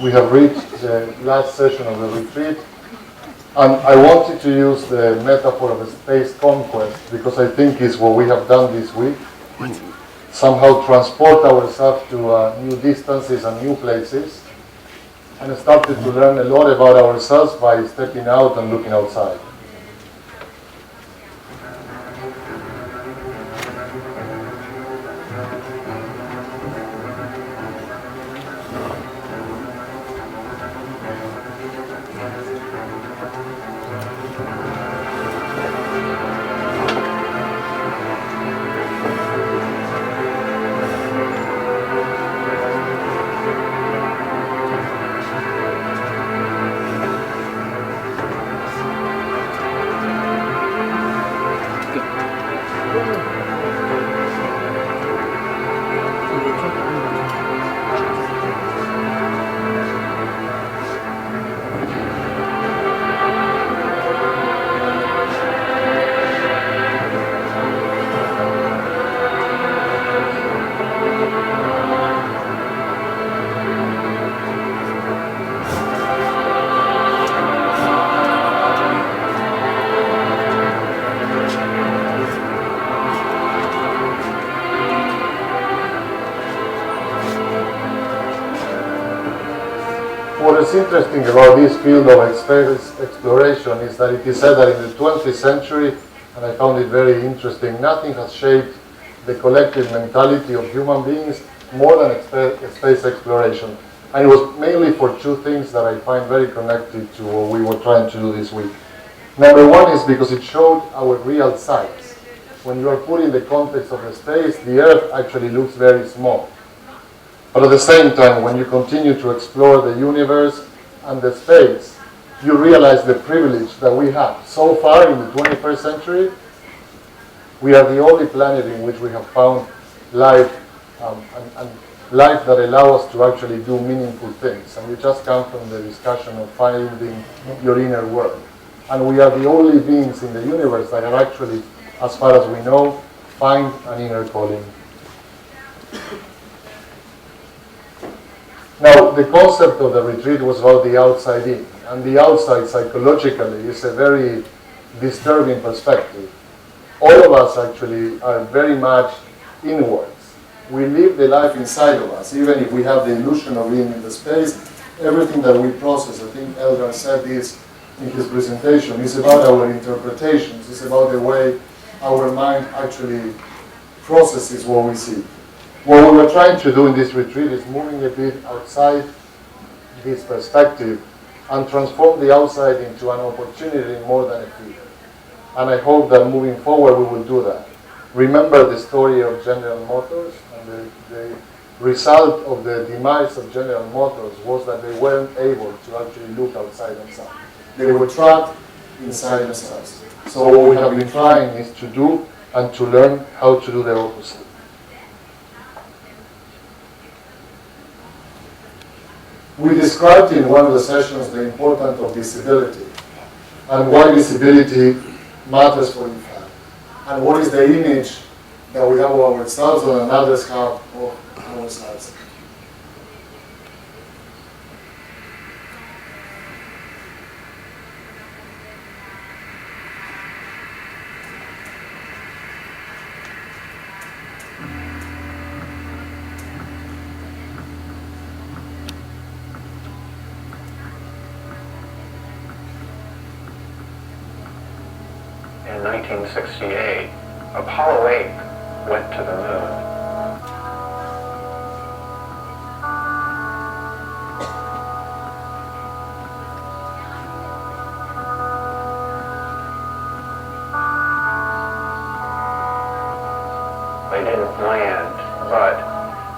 We have reached the last session of the retreat, and I wanted to use the metaphor of a space conquest because I think it's what we have done this week. Somehow transport ourselves to new distances and new places, and started to learn a lot about ourselves by stepping out and looking outside. What is interesting about this field of space exploration is that it is said that in the 20th century, and I found it very interesting, nothing has shaped the collective mentality of human beings more than space exploration. And it was mainly for two things that I find very connected to what we were trying to do this week. Number one is because it showed our real size. When you are put in the context of the space, the Earth actually looks very small. But at the same time, when you continue to explore the universe and the space, you realize the privilege that we have. So far in the 21st century, we are the only planet in which we have found life and life that allows us to actually do meaningful things. And we just come from the discussion of finding your inner world. And we are the only beings in the universe that are actually, as far as we know, find an inner calling. Now, the concept of the retreat was about the outside in, and the outside psychologically is a very disturbing perspective. All of us actually are very much inwards. We live the life inside of us, even if we have the illusion of being in the space. Everything that we process, I think Eldar said this in his presentation, is about our interpretations. It's about the way our mind actually processes what we see. What we were trying to do in this retreat is moving a bit outside this perspective and transform the outside into an opportunity more than a fear. And I hope that moving forward we will do that. Remember the story of General Motors, and the result of the demise of General Motors was that they weren't able to actually look outside themselves. They were trapped inside themselves. So what we have been trying is to do and to learn how to do the opposite. We described in one of the sessions the importance of visibility and why visibility matters for IFAD, and what is the image that we have of ourselves and others have of ourselves. In 1968, Apollo 8 went to the moon. They didn't land, but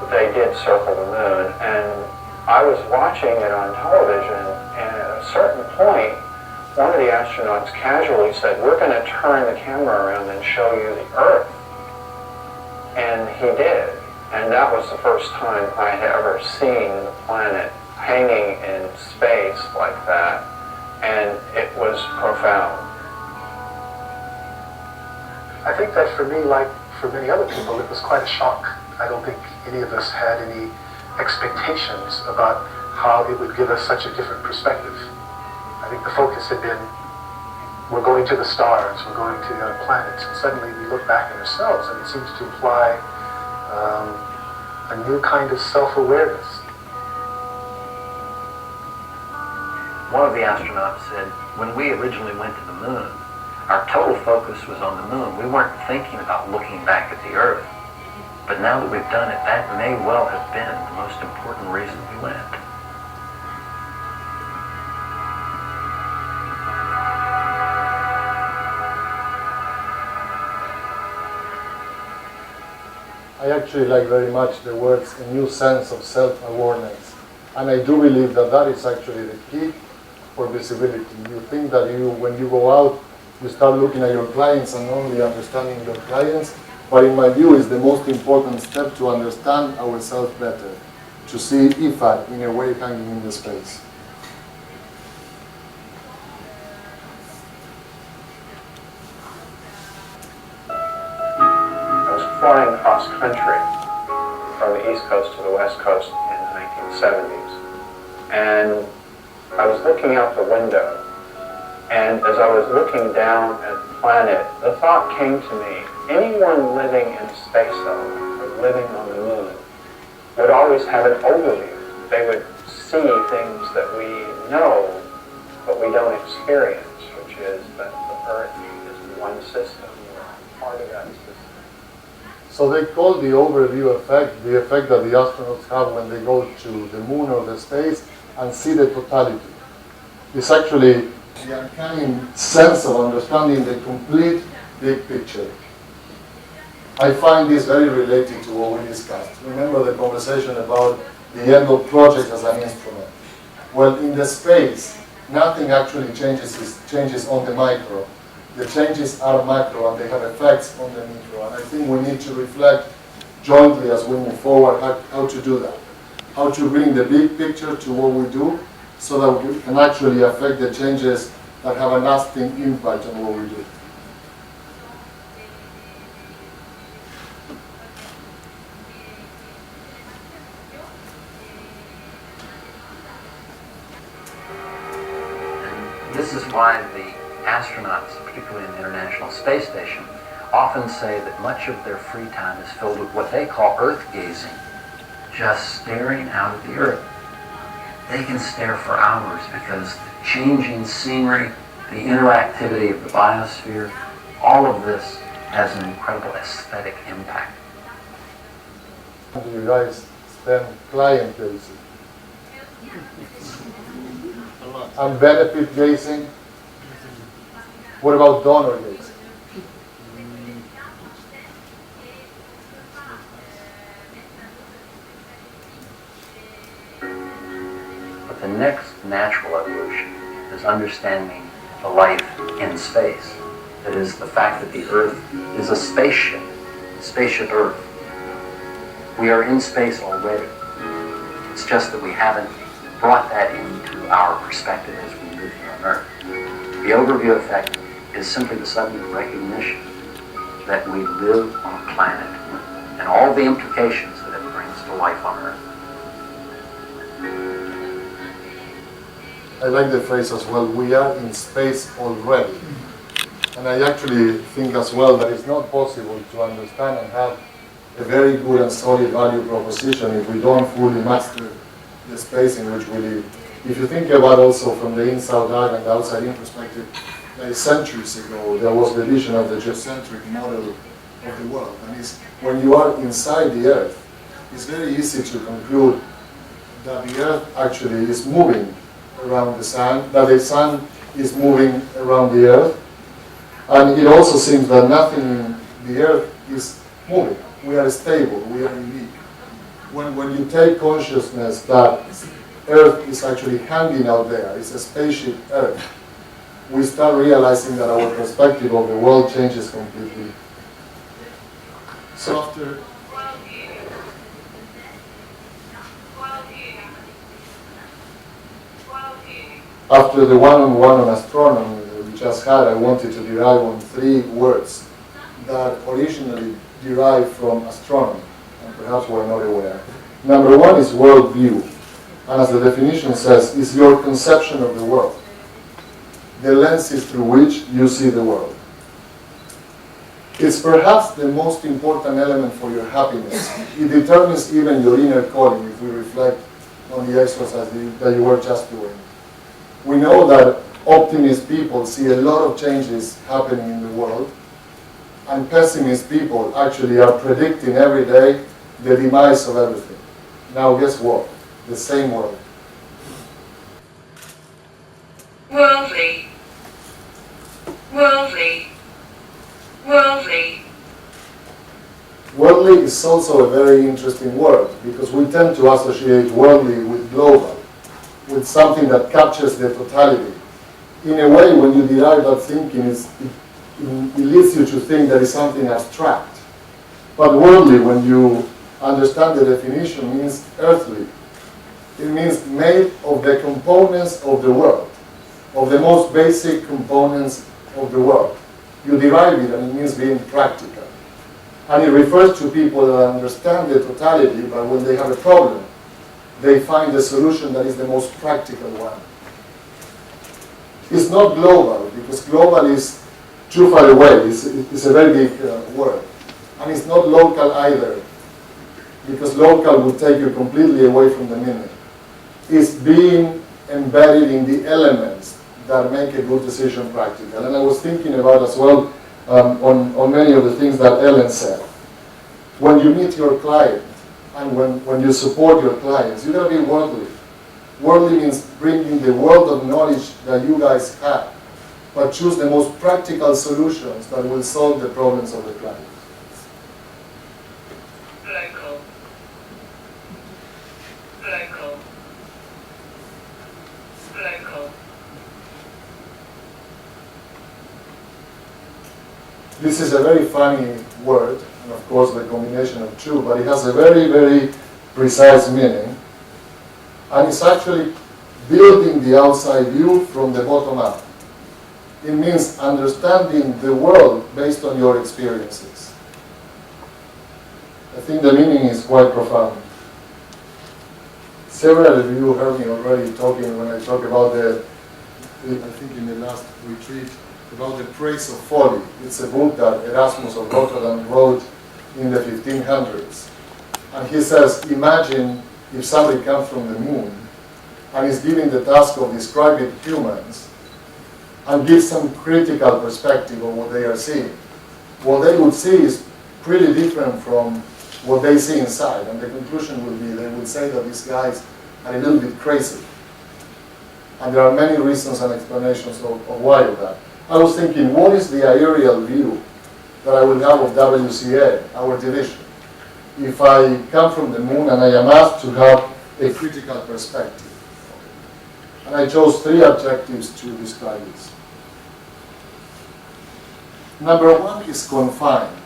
they did circle the moon. And I was watching it on television, and at a certain point, one of the astronauts casually said, "We're going to turn the camera around and show you the Earth." And he did. And that was the first time I had ever seen the planet hanging in space like that. And it was profound. I think that for me, like for many other people, it was quite a shock. I don't think any of us had any expectations about how it would give us such a different perspective. I think the focus had been, we're going to the stars, we're going to other planets, and suddenly we look back at ourselves, and it seems to imply a new kind of self-awareness. One of the astronauts said, when we originally went to the moon, our total focus was on the moon. We weren't thinking about looking back at the Earth. But now that we've done it, that may well have been the most important reason we went. I actually like very much the words "a new sense of self-awareness," and I do believe that that is actually the key for visibility. You think that when you go out, you start looking at your clients and only understanding your clients, but in my view, is the most important step to understand ourselves better, to see IFAD in a way hanging in the space. Flying cross country from the East Coast to the West Coast in the 1970s. And I was looking out the window, and as I was looking down at the planet, the thought came to me, anyone living in space element or living on the moon would always have an overview. They would see things that we know, but we don't experience, which is that the Earth is one system, we're part of that system. So they call the overview effect the effect that the astronauts have when they go to the moon or the space and see the totality. It's actually the uncanny sense of understanding the complete big picture. I find this very related to what we discussed. Remember the conversation about the end of project as an instrument. Well, in the space, nothing actually changes on the micro. The changes are macro and they have effects on the micro. And I think we need to reflect jointly as we move forward how to do that. How to bring the big picture to what we do so that we can actually affect the changes that have a lasting impact on what we do. This is why the astronauts, particularly in the International Space Station, often say that much of their free time is filled with what they call Earth gazing, just staring out at the Earth. They can stare for hours because the changing scenery, the interactivity of the biosphere, all of this has an incredible aesthetic impact. How do you guys spend client gazing? And benefit gazing? What about donor gazing? But the next natural evolution is understanding the life in space. That is, the fact that the Earth is a spaceship Earth. We are in space already. It's just that we haven't brought that into our perspective as we live here on Earth. The overview effect is simply the sudden recognition that we live on a planet and all the implications that it brings to life on Earth. I like the phrase as well, we are in space already. And I actually think as well that it's not possible to understand and have a very good and solid value proposition if we don't fully master the space in which we live. If you think about also from the inside out and the outside in perspective, like centuries ago, there was the vision of the geocentric model of the world. And it's, when you are inside the Earth, it's very easy to conclude that the Earth actually is moving around the sun, that the sun is moving around the Earth. And it also seems that nothing in the Earth is moving. We are stable, we are unique. When you take consciousness that Earth is actually hanging out there, it's a spaceship Earth, we start realizing that our perspective of the world changes completely. So after the one-on-one on astronomy that we just had, I wanted to derive on 3 words that originally derived from astronomy, and perhaps we're not aware. Number 1 is worldview. and as the definition says, is your conception of the world, the lenses through which you see the world. It's perhaps the most important element for your happiness. It determines even your inner calling, if we reflect on the exercise that you were just doing. We know that optimist people see a lot of changes happening in the world, and pessimist people actually are predicting every day the demise of everything. Now guess what? The same world. Worldly. Worldly. Worldly. Worldly is also a very interesting word because we tend to associate worldly with global, with something that captures the totality. In a way, when you derive that thinking, it leads you to think that it's something abstract. But worldly, when you understand the definition, means earthly. It means made of the components of the world, of the most basic components of the world. You derive it and it means being practical. And it refers to people that understand the totality, but when they have a problem, they find a solution that is the most practical one. It's not global, because global is too far away. It's a very big word. And it's not local either, because local would take you completely away from the meaning. It's being embedded in the elements that make a good decision practical. And I was thinking about as well on many of the things that Ellen said. When you meet your client and when you support your clients, you're going to be worldly. Worldly means bringing the world of knowledge that you guys have, but choose the most practical solutions that will solve the problems of the client. Local. Local. Local. This is a very funny word, and of course the combination of two, but it has a very, very precise meaning. And it's actually building the outside view from the bottom up. It means understanding the world based on your experiences. I think the meaning is quite profound. Several of you heard me already talking when I talk about I think in the last retreat, about the Praise of Folly. It's a book that Erasmus of Rotterdam wrote in the 1500s. And he says, imagine if somebody comes from the moon and is given the task of describing humans and gives some critical perspective on what they are seeing. What they would see is pretty different from what they see inside, and the conclusion would be they would say that these guys are a little bit crazy. And there are many reasons and explanations of why of that. I was thinking, what is the aerial view that I will have of WCA, our division, if I come from the moon and I am asked to have a critical perspective? And I chose 3 adjectives to describe this. Number 1 is confined.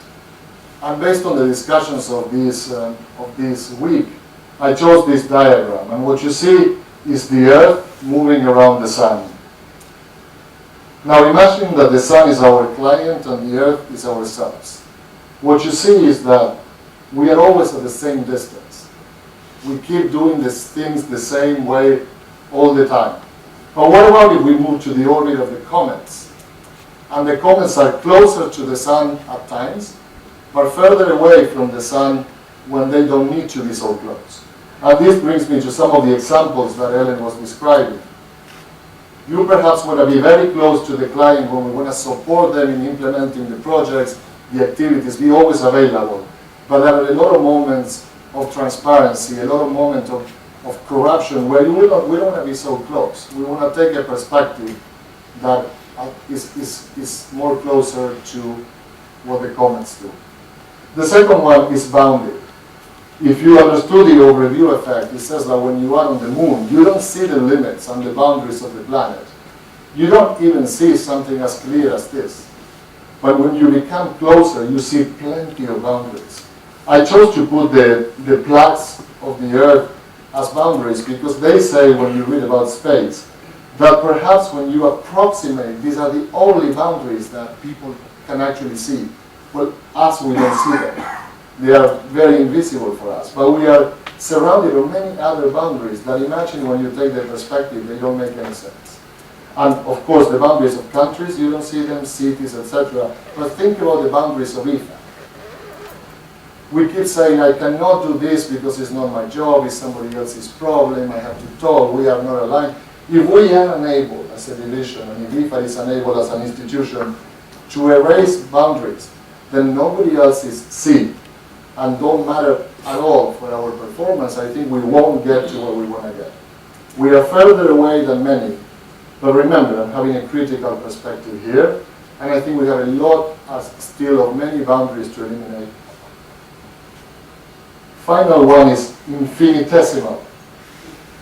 And based on the discussions of this week, I chose this diagram. And what you see is the Earth moving around the Sun. Now imagine that the Sun is our client and the Earth is ourselves. What you see is that we are always at the same distance. We keep doing these things the same way all the time. But what about if we move to the orbit of the comets? And the comets are closer to the Sun at times, but further away from the Sun when they don't need to be so close. And this brings me to some of the examples that Ellen was describing. You perhaps want to be very close to the client when we want to support them in implementing the projects, the activities, be always available. But there are a lot of moments of transparency, a lot of moments of corruption where we don't want to be so close. We want to take a perspective that is more closer to what the comments do. The second one is bounded. If you understood the overview effect, it says that when you are on the moon, you don't see the limits and the boundaries of the planet. You don't even see something as clear as this. But when you become closer, you see plenty of boundaries. I chose to put the plaques of the Earth as boundaries because they say, when you read about space, that perhaps when you approximate, these are the only boundaries that people can actually see. Well, us, we don't see them. They are very invisible for us. But we are surrounded by many other boundaries that, imagine, when you take the perspective, they don't make any sense. And of course, the boundaries of countries, you don't see them, cities, etc. But think about the boundaries of IFAD. We keep saying, I cannot do this because it's not my job, it's somebody else's problem, I have to talk, we are not aligned. If we are unable as a division, and if IFAD is unable as an institution to erase boundaries, then nobody else is seen and don't matter at all for our performance, I think we won't get to where we want to get. We are further away than many, but remember, I'm having a critical perspective here, and I think we have a lot still of many boundaries to eliminate. Final one is infinitesimal.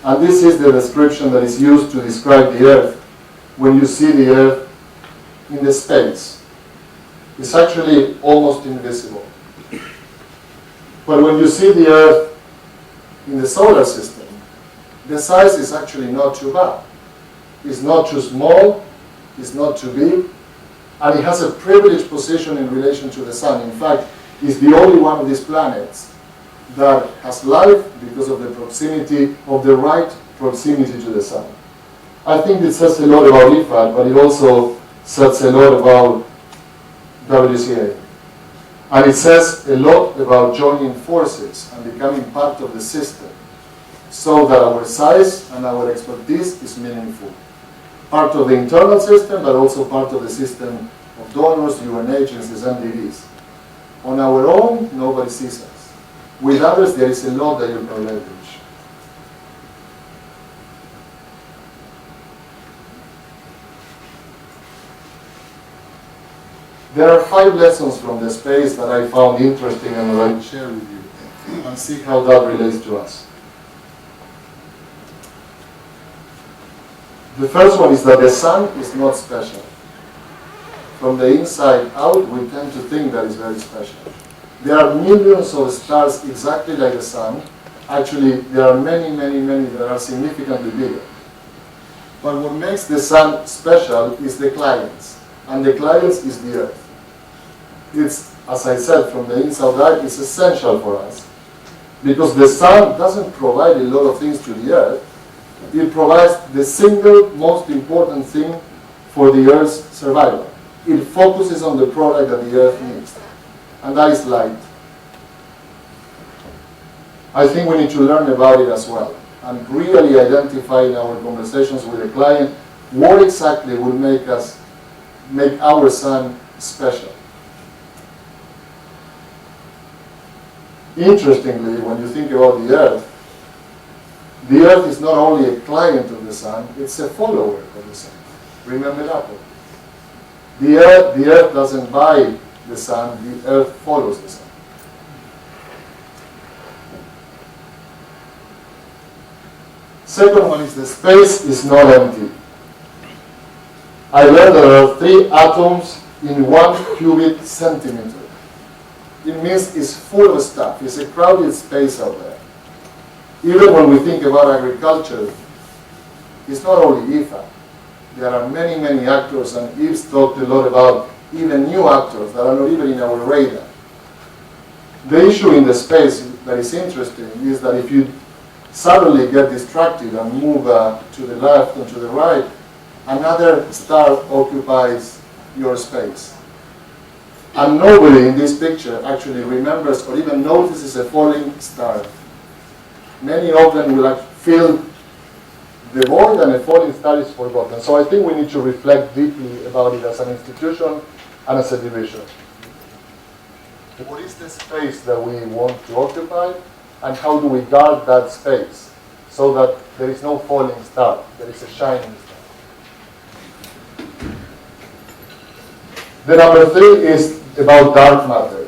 And this is the description that is used to describe the Earth when you see the Earth in the space. It's actually almost invisible. But when you see the Earth in the solar system, the size is actually not too bad. It's not too small, it's not too big, and it has a privileged position in relation to the Sun. In fact, it's the only one of these planets that has life because of the proximity, of the right proximity to the Sun. I think it says a lot about IFAD, but it also says a lot about WCA. And it says a lot about joining forces and becoming part of the system so that our size and our expertise is meaningful. Part of the internal system, but also part of the system of donors, UN agencies, MDBs. On our own, nobody sees us. With others, there is a lot that you can leverage. There are 5 lessons from the space that I found interesting and that I will share with you and see how that relates to us. The first one is that the Sun is not special. From the inside out, we tend to think that it's very special. There are millions of stars exactly like the Sun. Actually, there are many, many, many that are significantly bigger. But what makes the Sun special is the clients. And the clients is the Earth. It's, as I said, from the inside out, it's essential for us. Because the Sun doesn't provide a lot of things to the Earth. It provides the single most important thing for the Earth's survival. It focuses on the product that the Earth needs. And that is light. I think we need to learn about it as well and really identify in our conversations with the client what exactly will make our Sun special. Interestingly, when you think about the Earth is not only a client of the Sun, it's a follower of the Sun. Remember that one. The Earth doesn't buy the Sun, the Earth follows the Sun. Second one is the space is not empty. I learned that there are 3 atoms in 1 cubic centimeter. It means it's full of stuff. It's a crowded space out there. Even when we think about agriculture, it's not only IFAD. There are many, many actors, and Yves talked a lot about even new actors that are not even in our radar. The issue in the space that is interesting is that if you suddenly get distracted and move to the left and to the right, another star occupies your space. And nobody in this picture actually remembers or even notices a falling star. Many of them will fill the void, and a falling star is forgotten. So I think we need to reflect deeply about it as an institution and as a division. What is the space that we want to occupy, and how do we guard that space so that there is no falling star, there is a shining star? The number 3 is about dark matter.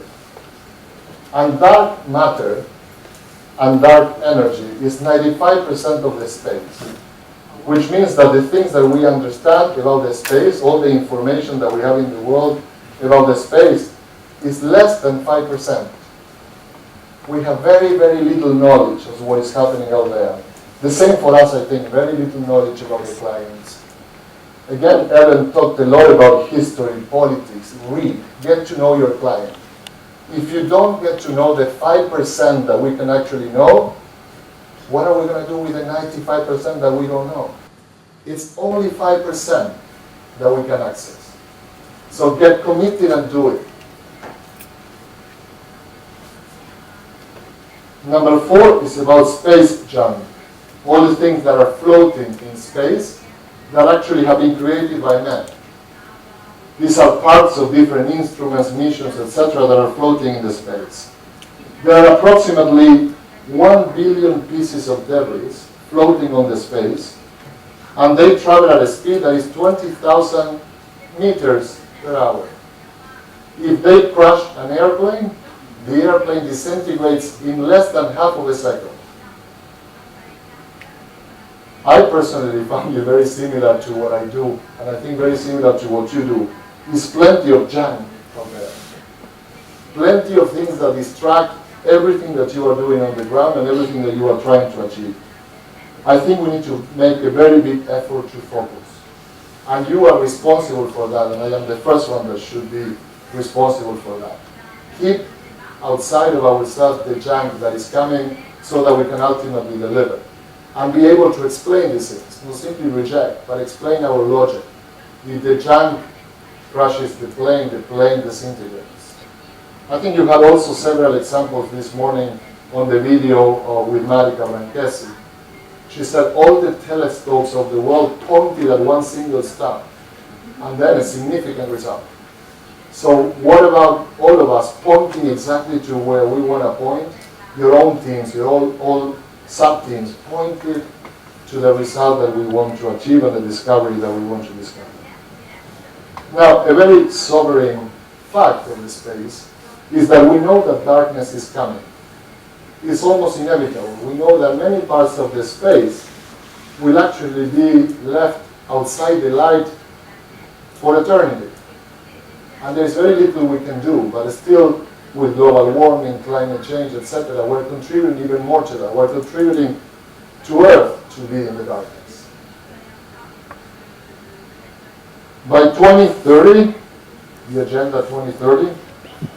And dark matter and dark energy is 95% of the space, which means that the things that we understand about the space, all the information that we have in the world about the space, is less than 5%. We have very, very little knowledge of what is happening out there. The same for us, I think, very little knowledge about the clients. Again, Ellen talked a lot about history, politics. Read, get to know your client. If you don't get to know the 5% that we can actually know, What are we going to do with the 95% that we don't know? It's only 5% that we can access. So get committed and do it. Number 4 is about space junk. All the things that are floating in space that actually have been created by man. These are parts of different instruments, missions, etc. that are floating in the space. There are approximately 1 billion pieces of debris floating on the space, and they travel at a speed that is 20,000 meters per hour. If they crash an airplane, the airplane disintegrates in less than half of a second. I personally found it very similar to what I do, and I think very similar to what you do. Is plenty of junk from there. Plenty of things that distract everything that you are doing on the ground and everything that you are trying to achieve. I think we need to make a very big effort to focus. And you are responsible for that, and I am the first one that should be responsible for that. Keep outside of ourselves the junk that is coming so that we can ultimately deliver. And be able to explain these things. Not simply reject, but explain our logic. If the junk crashes the plane disintegrates. I think you had also several examples this morning on the video with Marika Branchesi. She said all the telescopes of the world pointed at one single star, and then a significant result. So what about all of us pointing exactly to where we want to point? Your own teams, your all sub-teams pointed to the result that we want to achieve and the discovery that we want to discover. Now, a very sobering fact of the space is that we know that darkness is coming. It's almost inevitable. We know that many parts of the space will actually be left outside the light for eternity. And there's very little we can do, but still with global warming, climate change, etc., we're contributing even more to that. We're contributing to Earth to be in the darkness. By 2030, the Agenda 2030,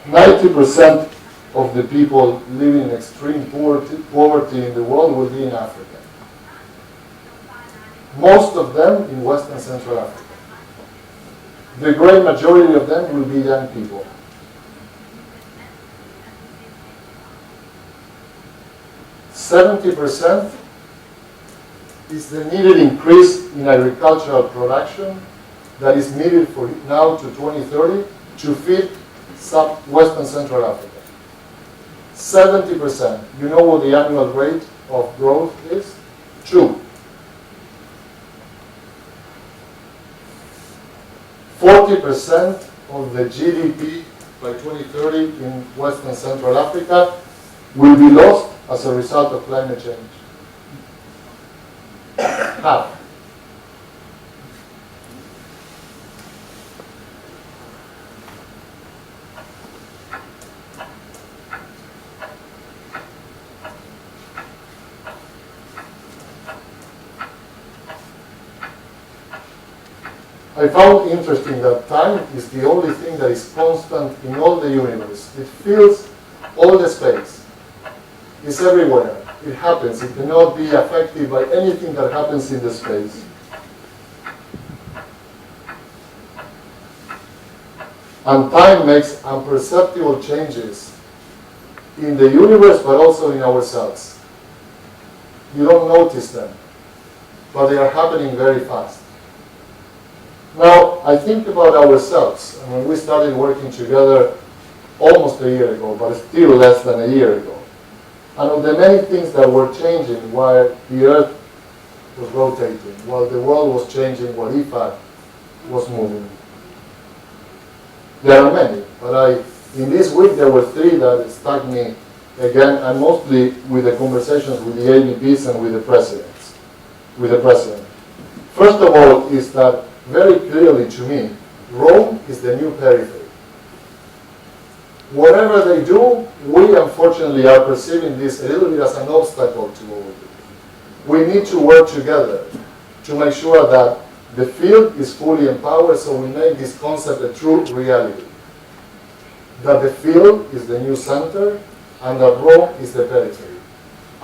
90% of the people living in extreme poverty in the world will be in Africa. Most of them in West and Central Africa. The great majority of them will be young people. %70 is the needed increase in agricultural production that is needed for now to 2030 to feed West and Central Africa. 70%. You know what the annual rate of growth is? 2. 40% of the GDP by 2030 in West and Central Africa will be lost as a result of climate change. Half. I found interesting that time is the only thing that is constant in all the universe. It fills all the space. It's everywhere. It happens. It cannot be affected by anything that happens in the space. And time makes imperceptible changes in the universe, but also in ourselves. You don't notice them, but they are happening very fast. Now, I think about ourselves, and when we started working together almost a year ago, but still less than a year ago, and of the many things that were changing while the Earth was rotating, while the world was changing, while IFAD was moving. There are many, but in this week there were 3 that struck me again, and mostly with the conversations with the AVPs and with the presidents. First of all is that very clearly to me, Rome is the new periphery. Whatever they do, we unfortunately are perceiving this a little bit as an obstacle to what we do. We need to work together to make sure that the field is fully empowered, so we make this concept a true reality. That the field is the new center and that Rome is the periphery.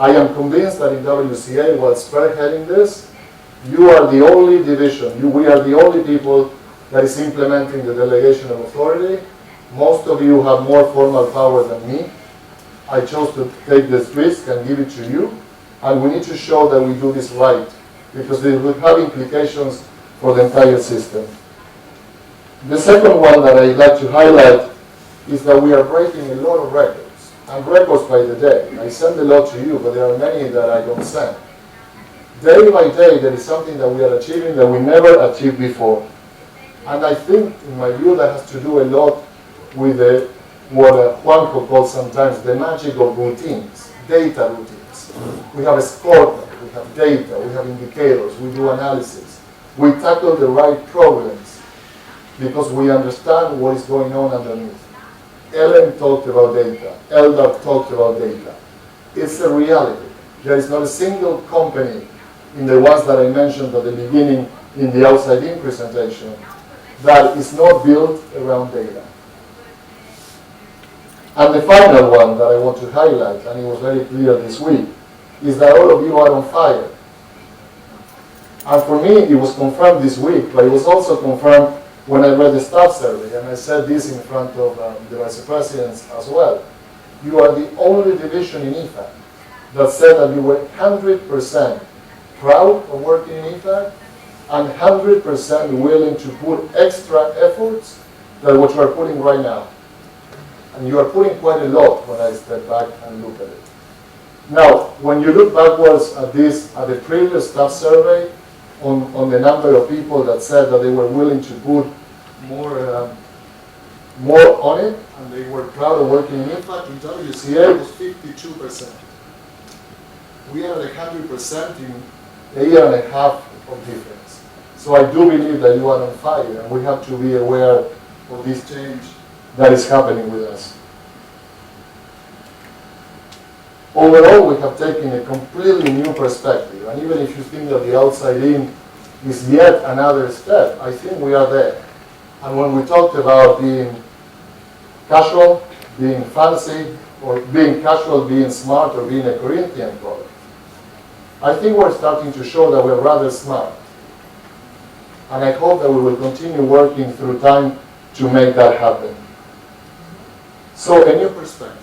I am convinced that in WCA, while spearheading this, you are the only division, we are the only people that is implementing the delegation of authority. Most of you have more formal power than me. I chose to take this risk and give it to you. And we need to show that we do this right, because it will have implications for the entire system. The second one that I'd like to highlight is that we are breaking a lot of records, and records by the day. I send a lot to you, but there are many that I don't send. Day by day, there is something that we are achieving that we never achieved before. And I think, in my view, that has to do a lot with what Juanjo calls sometimes the magic of routines, data routines. We have a scorecard, we have data, we have indicators, we do analysis. We tackle the right problems because we understand what is going on underneath. Ellen talked about data. Eldar talked about data. It's a reality. There is not a single company in the ones that I mentioned at the beginning in the outside-in presentation that is not built around data. And the final one that I want to highlight, and it was very clear this week, is that all of you are on fire. And for me, it was confirmed this week, but it was also confirmed when I read the staff survey, and I said this in front of the vice presidents as well. You are the only division in IFAD that said that you were 100% proud of working in IFAD and 100% willing to put extra efforts than what you are putting right now. And you are putting quite a lot when I step back and look at it. Now, when you look backwards at this, at the previous staff survey, on the number of people that said that they were willing to put more on it, and they were proud of working in IFAD, in WCA it was 52%. We are at 100% in a year and a half of difference. So I do believe that you are on fire, and we have to be aware of this change that is happening with us. Overall, we have taken a completely new perspective, and even if you think that the outside-in is yet another step, I think we are there. And when we talked about being casual, being fancy, or being casual, being smart, or being a Corinthian product, I think we're starting to show that we're rather smart. And I hope that we will continue working through time to make that happen. So, a new perspective.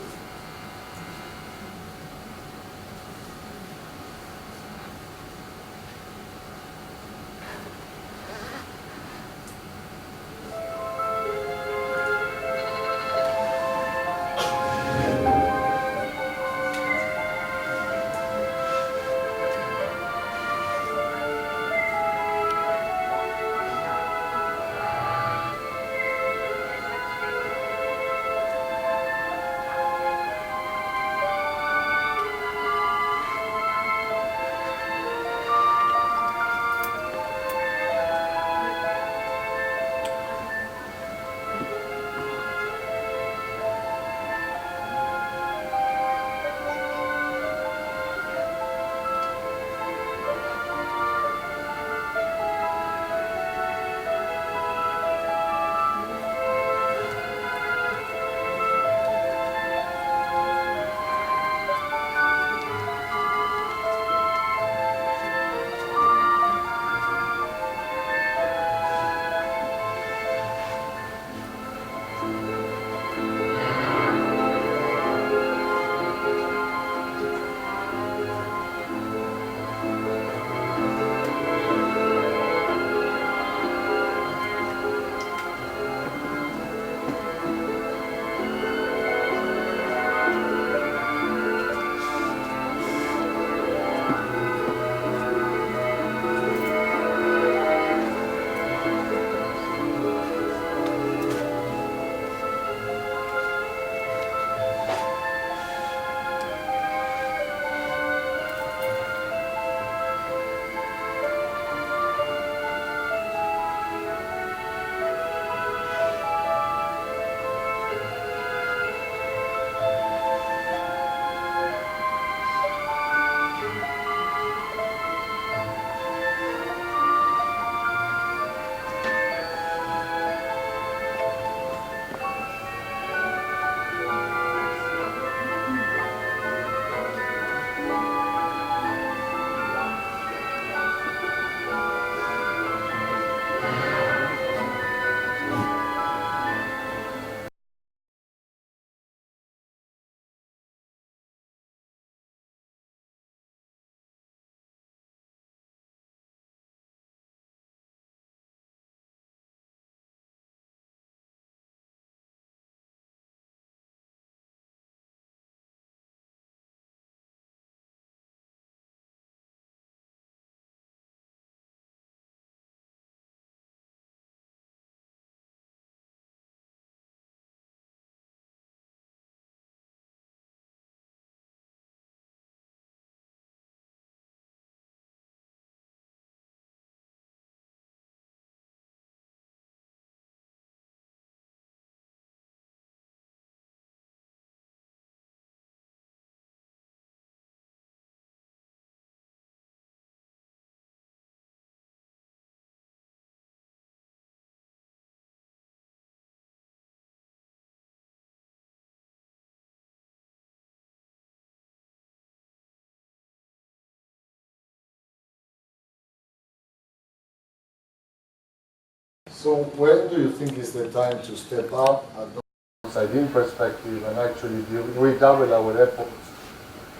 So when do you think is the time to step up and outside-in perspective and actually redouble our efforts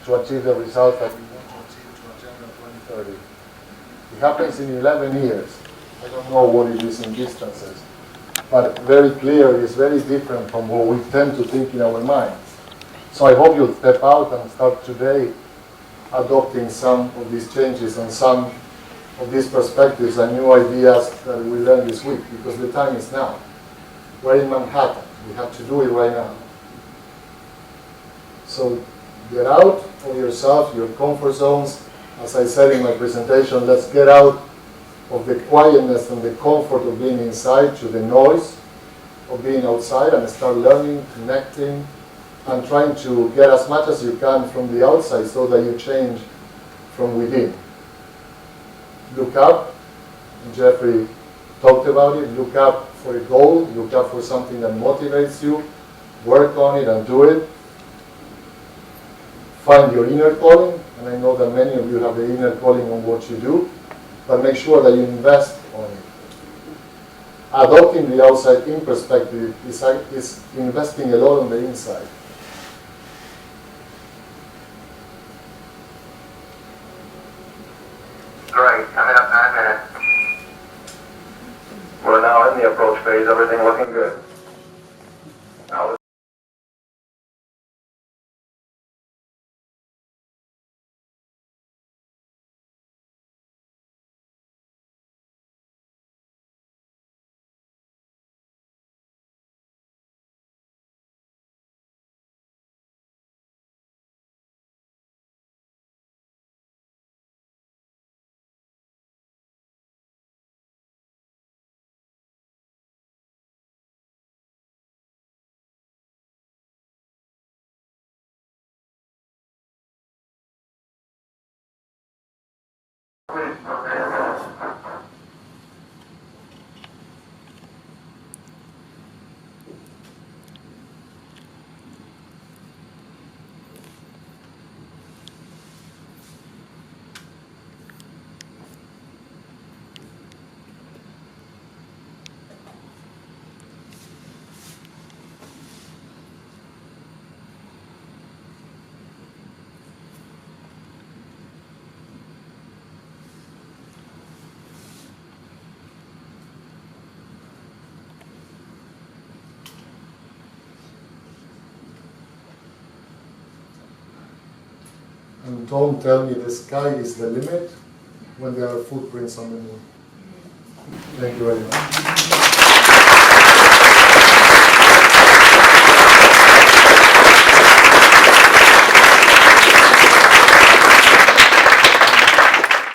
to achieve the results that we want to achieve to Agenda 2030? It happens in 11 years. I don't know what it is in distances, but very clear, it's very different from what we tend to think in our minds. So I hope you'll step out and start today adopting some of these changes and some of these perspectives and new ideas that we learned this week, because the time is now. We're in Manhattan. We have to do it right now. So get out of yourself, your comfort zones. As I said in my presentation, let's get out of the quietness and the comfort of being inside to the noise of being outside and start learning, connecting, and trying to get as much as you can from the outside so that you change from within. Look up, and Jeffrey talked about it, look up for a goal, look up for something that motivates you, work on it and do it. Find your inner calling, and I know that many of you have the inner calling on what you do, but make sure that you invest on it. Adopting the outside-in perspective is investing a lot on the inside. Great, coming up 9 minutes. We're now in the approach phase, everything looking good. Now And don't tell me the sky is the limit when there are footprints on the moon. Thank you very much.